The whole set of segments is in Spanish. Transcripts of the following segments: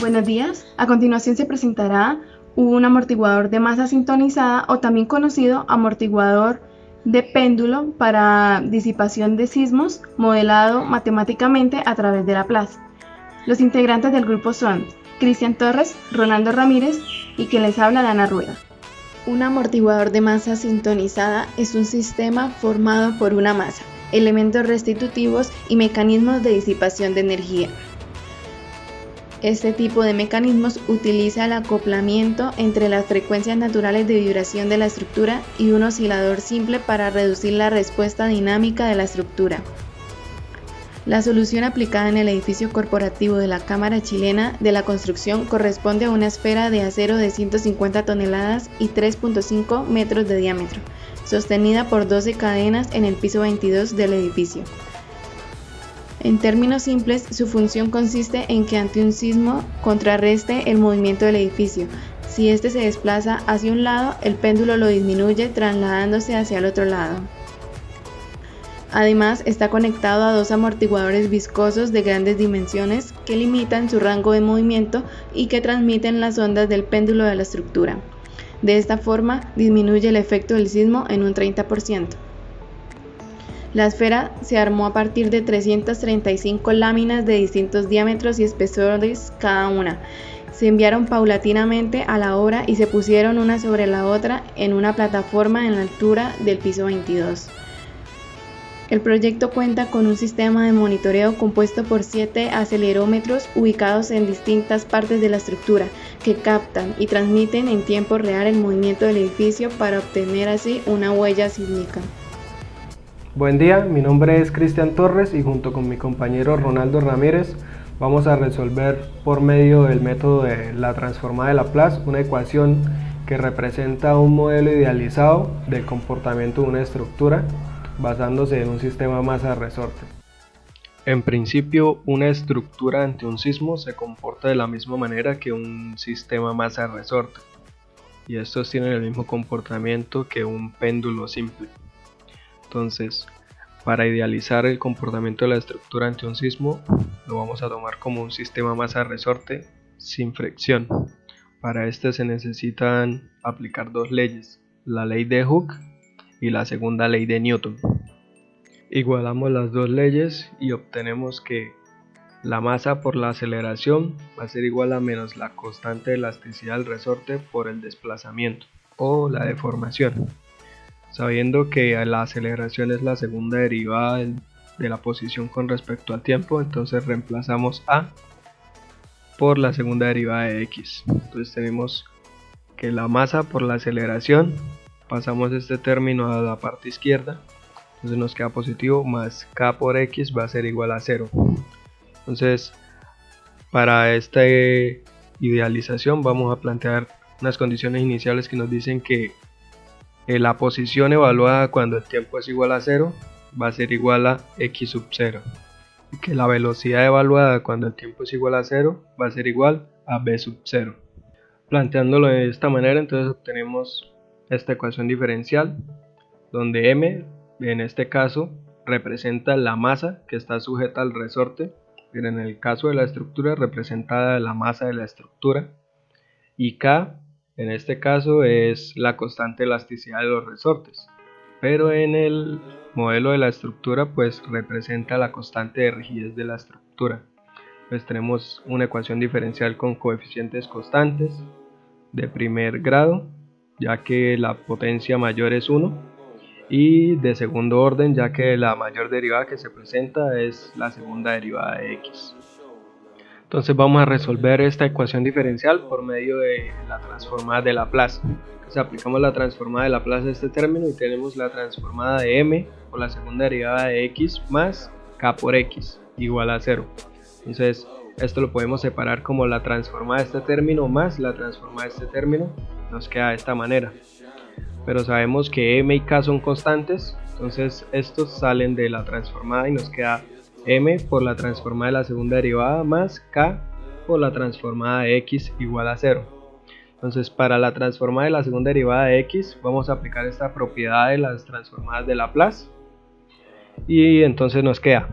Buenos días. A continuación se presentará un amortiguador de masa sintonizada o también conocido amortiguador de péndulo para disipación de sismos modelado matemáticamente a través de Laplace. Los integrantes del grupo son Cristian Torres, Ronaldo Ramírez y quien les habla, Dana Rueda. Un amortiguador de masa sintonizada es un sistema formado por una masa, elementos restitutivos y mecanismos de disipación de energía. Este tipo de mecanismos utiliza el acoplamiento entre las frecuencias naturales de vibración de la estructura y un oscilador simple para reducir la respuesta dinámica de la estructura. La solución aplicada en el edificio corporativo de la Cámara Chilena de la Construcción corresponde a una esfera de acero de 150 toneladas y 3.5 metros de diámetro, sostenida por 12 cadenas en el piso 22 del edificio. En términos simples, su función consiste en que ante un sismo contrarreste el movimiento del edificio. Si éste se desplaza hacia un lado, el péndulo lo disminuye trasladándose hacia el otro lado. Además, está conectado a dos amortiguadores viscosos de grandes dimensiones que limitan su rango de movimiento y que transmiten las ondas del péndulo de la estructura. De esta forma, disminuye el efecto del sismo en un 30%. La esfera se armó a partir de 335 láminas de distintos diámetros y espesores cada una. Se enviaron paulatinamente a la obra y se pusieron una sobre la otra en una plataforma en la altura del piso 22. El proyecto cuenta con un sistema de monitoreo compuesto por 7 acelerómetros ubicados en distintas partes de la estructura que captan y transmiten en tiempo real el movimiento del edificio para obtener así una huella sísmica. Buen día, mi nombre es Cristian Torres y junto con mi compañero Ronaldo Ramírez vamos a resolver por medio del método de la transformada de Laplace una ecuación que representa un modelo idealizado del comportamiento de una estructura basándose en un sistema masa-resorte. En principio, una estructura ante un sismo se comporta de la misma manera que un sistema masa-resorte, y estos tienen el mismo comportamiento que un péndulo simple. Entonces, para idealizar el comportamiento de la estructura ante un sismo, lo vamos a tomar como un sistema masa-resorte sin fricción. Para este se necesitan aplicar dos leyes, la ley de Hooke y la segunda ley de Newton. Igualamos las dos leyes y obtenemos que la masa por la aceleración va a ser igual a menos la constante de elasticidad del resorte por el desplazamiento o la deformación. Sabiendo que la aceleración es la segunda derivada de la posición con respecto al tiempo, entonces reemplazamos A por la segunda derivada de X. Entonces tenemos que la masa por la aceleración, pasamos este término a la parte izquierda, entonces nos queda positivo, más K por X va a ser igual a 0. Entonces, para esta idealización vamos a plantear unas condiciones iniciales que nos dicen que la posición evaluada cuando el tiempo es igual a 0 va a ser igual a X sub 0. Y que la velocidad evaluada cuando el tiempo es igual a 0 va a ser igual a B sub 0. Planteándolo de esta manera, entonces obtenemos esta ecuación diferencial, donde M, en este caso, representa la masa que está sujeta al resorte, pero en el caso de la estructura representa la masa de la estructura, y K, en este caso, es la constante de elasticidad de los resortes, pero en el modelo de la estructura pues representa la constante de rigidez de la estructura. Pues tenemos una ecuación diferencial con coeficientes constantes de primer grado, ya que la potencia mayor es 1, y de segundo orden, ya que la mayor derivada que se presenta es la segunda derivada de X. Entonces vamos a resolver esta ecuación diferencial por medio de la transformada de Laplace. Entonces aplicamos la transformada de Laplace a este término y tenemos la transformada de M por la segunda derivada de X más K por X igual a 0. Entonces esto lo podemos separar como la transformada de este término más la transformada de este término, nos queda de esta manera. Pero sabemos que M y K son constantes, entonces estos salen de la transformada y nos queda M por la transformada de la segunda derivada más K por la transformada de X igual a 0. Entonces para la transformada de la segunda derivada de X vamos a aplicar esta propiedad de las transformadas de Laplace y entonces nos queda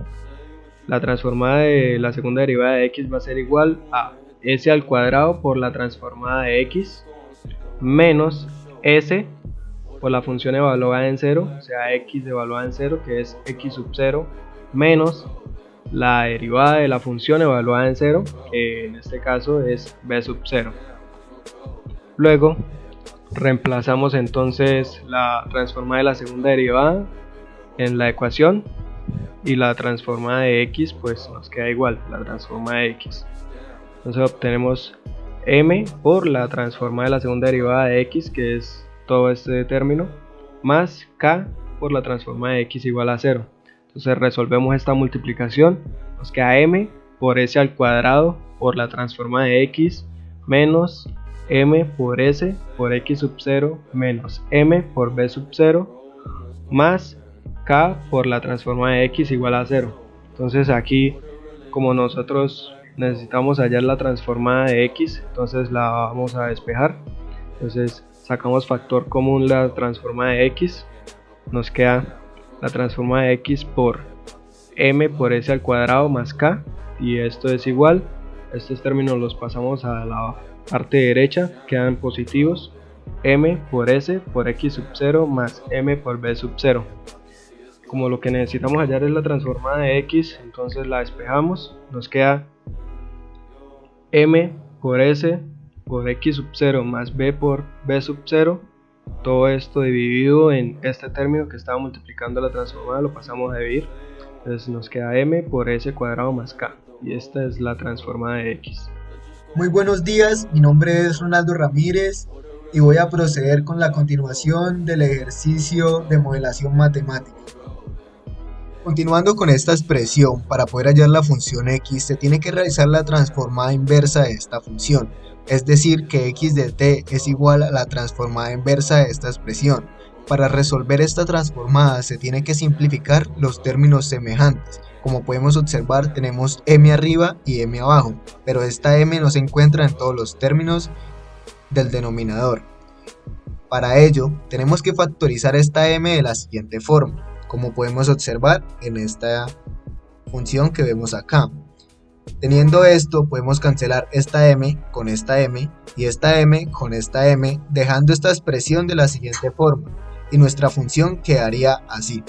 la transformada de la segunda derivada de X va a ser igual a S al cuadrado por la transformada de X menos S por la función evaluada en 0, o sea X evaluada en 0, que es X sub 0, menos la derivada de la función evaluada en 0, que en este caso es B sub 0. Luego reemplazamos entonces la transformada de la segunda derivada en la ecuación y la transformada de X pues nos queda igual, la transformada de X. Entonces obtenemos M por la transformada de la segunda derivada de X, que es todo este término, más K por la transformada de X igual a 0. Entonces resolvemos esta multiplicación, nos queda M por S al cuadrado por la transformada de X menos M por S por X sub 0 menos M por B sub 0 más K por la transformada de X igual a 0. Entonces aquí, como nosotros necesitamos hallar la transformada de X, entonces la vamos a despejar. Entonces sacamos factor común la transformada de X, nos queda la transformada de X por M por S al cuadrado más K, y esto es igual, estos términos los pasamos a la parte derecha, quedan positivos, M por S por X sub 0 más M por B sub 0. Como lo que necesitamos hallar es la transformada de X, entonces la despejamos, nos queda M por S por X sub 0 más B por B sub 0, todo esto dividido en este término que estaba multiplicando la transformada, lo pasamos a dividir, entonces nos queda M por S cuadrado más K, y esta es la transformada de X. Muy buenos días, mi nombre es Ronaldo Ramírez y voy a proceder con la continuación del ejercicio de modelación matemática. Continuando con esta expresión, para poder hallar la función x se tiene que realizar la transformada inversa de esta función, es decir que x de t es igual a la transformada inversa de esta expresión. Para resolver esta transformada se tiene que simplificar los términos semejantes. Como podemos observar, tenemos m arriba y m abajo, pero esta m no se encuentra en todos los términos del denominador. Para ello, tenemos que factorizar esta m de la siguiente forma, como podemos observar en esta función que vemos acá. Teniendo esto, podemos cancelar esta m con esta m y esta m con esta m, dejando esta expresión de la siguiente forma, y nuestra función quedaría así.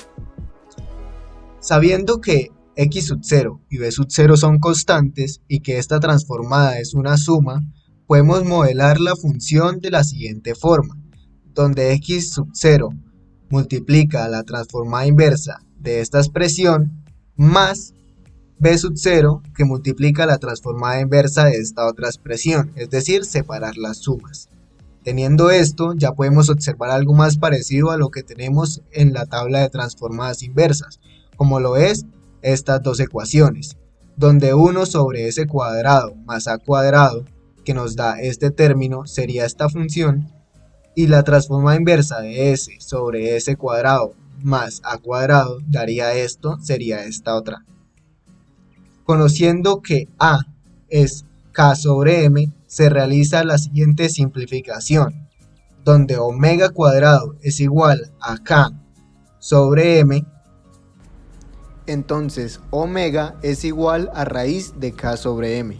Sabiendo que x sub 0 y b sub 0 son constantes y que esta transformada es una suma, podemos modelar la función de la siguiente forma, donde x sub 0 multiplica la transformada inversa de esta expresión más b sub 0 que multiplica la transformada inversa de esta otra expresión, es decir, separar las sumas. Teniendo esto, ya podemos observar algo más parecido a lo que tenemos en la tabla de transformadas inversas, como lo es estas dos ecuaciones, donde 1 sobre s cuadrado más a cuadrado, que nos da este término, sería esta función, y la transformada inversa de s sobre s cuadrado más a cuadrado daría esto, sería esta otra. Conociendo que a es k sobre m, se realiza la siguiente simplificación, donde omega cuadrado es igual a k sobre m, entonces omega es igual a raíz de k sobre m.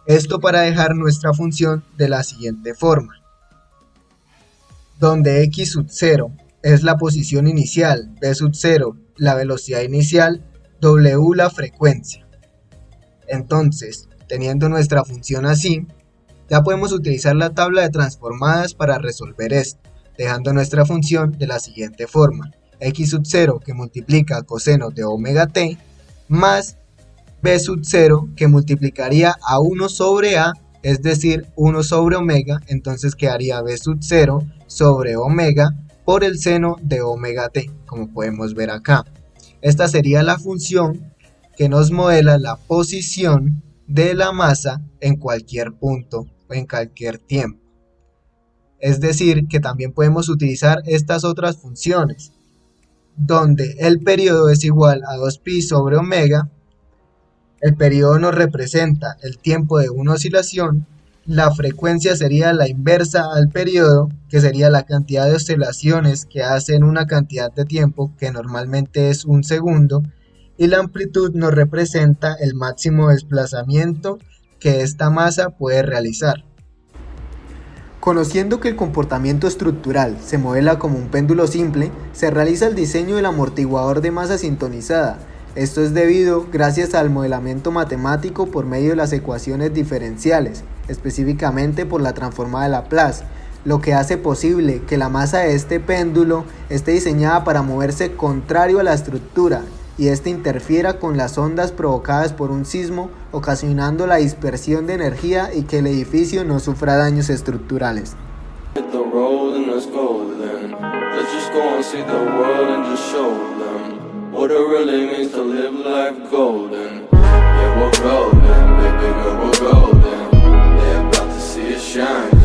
Esto para dejar nuestra función de la siguiente forma, donde x sub 0 es la posición inicial, b sub 0 la velocidad inicial, w la frecuencia. Entonces, teniendo nuestra función así, ya podemos utilizar la tabla de transformadas para resolver esto, dejando nuestra función de la siguiente forma, x sub 0 que multiplica coseno de omega t, más b sub 0 que multiplicaría a 1 sobre a, es decir, 1 sobre omega, entonces quedaría b sub 0 sobre omega por el seno de omega t, como podemos ver acá. Esta sería la función que nos modela la posición de la masa en cualquier punto o en cualquier tiempo. Es decir, que también podemos utilizar estas otras funciones, donde el periodo es igual a 2pi sobre omega, el periodo nos representa el tiempo de una oscilación, la frecuencia sería la inversa al periodo, que sería la cantidad de oscilaciones que hace en una cantidad de tiempo, que normalmente es un segundo, y la amplitud nos representa el máximo desplazamiento que esta masa puede realizar. Conociendo que el comportamiento estructural se modela como un péndulo simple, se realiza el diseño del amortiguador de masa sintonizada. Esto es debido gracias al modelamiento matemático por medio de las ecuaciones diferenciales, específicamente por la transformada de Laplace, lo que hace posible que la masa de este péndulo esté diseñada para moverse contrario a la estructura y éste interfiera con las ondas provocadas por un sismo, ocasionando la dispersión de energía y que el edificio no sufra daños estructurales. What it really means to live life golden. Yeah, we're golden, baby girl, we're golden. They're about to see it shine.